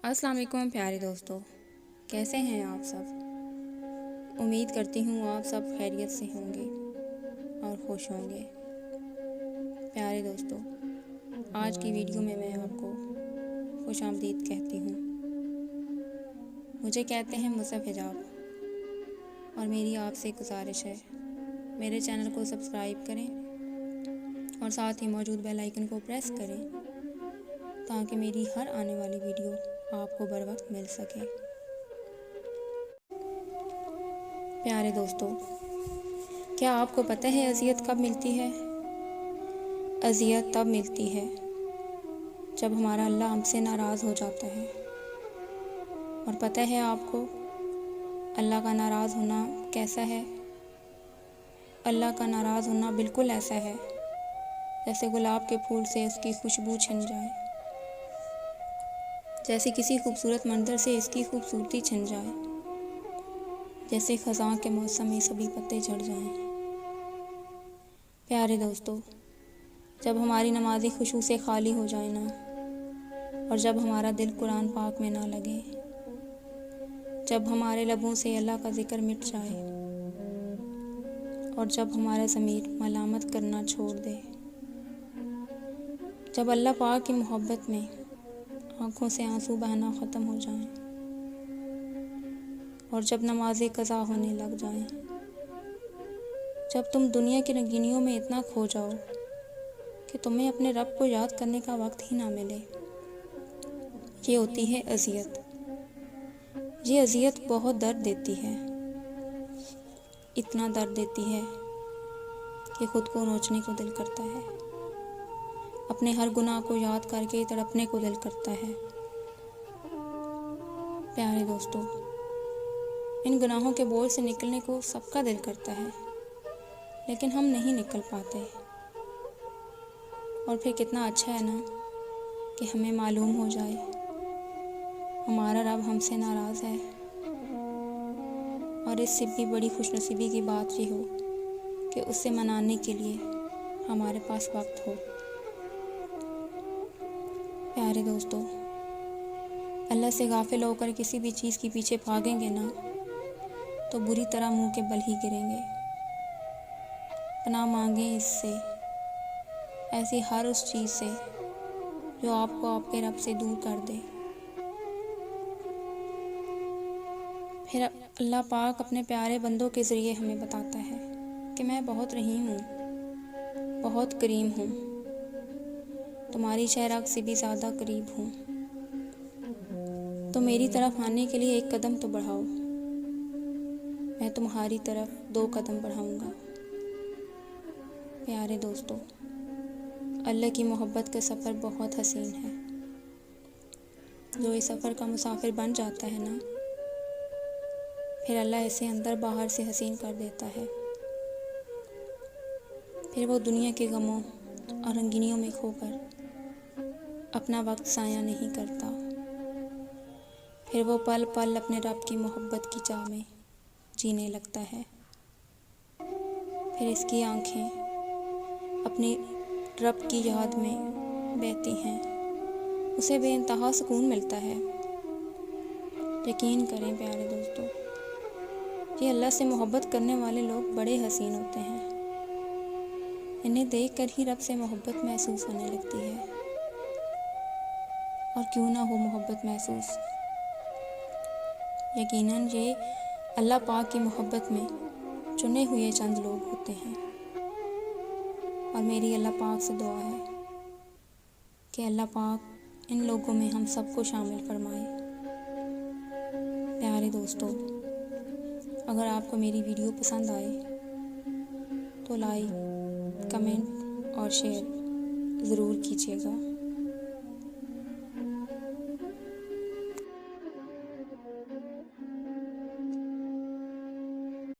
अस्सलाम वालेकुम प्यारे दोस्तों, कैसे हैं आप सब। उम्मीद करती हूँ आप सब खैरियत से होंगे और खुश होंगे। प्यारे दोस्तों, आज की वीडियो में मैं आपको खुशामदीद कहती हूँ। मुझे कहते हैं मुसब हिजाब और मेरी आपसे गुजारिश है, मेरे चैनल को सब्सक्राइब करें और साथ ही मौजूद बेल आइकन को प्रेस करें ताकि मेरी हर आने वाली वीडियो आपको बर वक्त मिल सके। प्यारे दोस्तों, क्या आपको पता है अज़ियत कब मिलती है? अज़ियत तब मिलती है जब हमारा अल्लाह हमसे नाराज़ हो जाता है। और पता है आपको अल्लाह का नाराज़ होना कैसा है? अल्लाह का नाराज़ होना बिल्कुल ऐसा है जैसे गुलाब के फूल से उसकी खुशबू छिन जाए, जैसे किसी खूबसूरत मंजर से इसकी खूबसूरती छिन जाए, जैसे ख़ज़ां के मौसम में सभी पत्ते झड़ जाएं। प्यारे दोस्तों, जब हमारी नमाज़ें खुशू से खाली हो जाए ना, और जब हमारा दिल कुरान पाक में ना लगे, जब हमारे लबों से अल्लाह का ज़िक्र मिट जाए और जब हमारा ज़मीर मलामत करना छोड़ दे, जब अल्लाह पाक की मोहब्बत में आँखों से आंसू बहना ख़त्म हो जाएं और जब नमाज़ें क़ज़ा होने लग जाएं, जब तुम दुनिया की रंगीनियों में इतना खो जाओ कि तुम्हें अपने रब को याद करने का वक्त ही ना मिले, ये होती है अज़ियत। ये अज़ियत बहुत दर्द देती है, इतना दर्द देती है कि ख़ुद को नोचने को दिल करता है, अपने हर गुनाह को याद करके तड़पने को दिल करता है। प्यारे दोस्तों, इन गुनाहों के बोझ से निकलने को सबका दिल करता है, लेकिन हम नहीं निकल पाते। और फिर कितना अच्छा है ना कि हमें मालूम हो जाए हमारा रब हमसे नाराज़ है, और इससे भी बड़ी खुशनसीबी की बात ये हो कि उससे मनाने के लिए हमारे पास वक्त हो। प्यारे दोस्तों, अल्लाह से गाफिल होकर किसी भी चीज़ के पीछे भागेंगे ना तो बुरी तरह मुंह के बल ही गिरेंगे। पनाह मांगें इससे, ऐसी हर उस चीज़ से जो आपको आपके रब से दूर कर दे। फिर अल्लाह पाक अपने प्यारे बंदों के ज़रिए हमें बताता है कि मैं बहुत रहीम हूँ, बहुत करीम हूँ, तुम्हारी शहराग से भी ज़्यादा करीब हूँ, तो मेरी तरफ आने के लिए एक कदम तो बढ़ाओ, मैं तुम्हारी तरफ 2 कदम बढ़ाऊँगा। प्यारे दोस्तों, अल्लाह की मोहब्बत का सफ़र बहुत हसीन है। जो इस सफ़र का मुसाफिर बन जाता है ना, फिर अल्लाह इसे अंदर बाहर से हसीन कर देता है। फिर वो दुनिया के गमों और रंगीनियों में खोकर अपना वक्त ज़ाया नहीं करता। फिर वो पल पल अपने रब की मोहब्बत की चाह में जीने लगता है। फिर इसकी आँखें अपने रब की याद में बहती हैं, उसे बेइंतहा सुकून मिलता है। यकीन करें प्यारे दोस्तों, ये अल्लाह से मोहब्बत करने वाले लोग बड़े हसीन होते हैं। इन्हें देखकर ही रब से मोहब्बत महसूस होने लगती है। और क्यों ना हो मोहब्बत महसूस, यकीनन ये अल्लाह पाक की मोहब्बत में चुने हुए चंद लोग होते हैं। और मेरी अल्लाह पाक से दुआ है कि अल्लाह पाक इन लोगों में हम सबको शामिल फरमाए। प्यारे दोस्तों, अगर आपको मेरी वीडियो पसंद आए तो लाइक, कमेंट और शेयर ज़रूर कीजिएगा।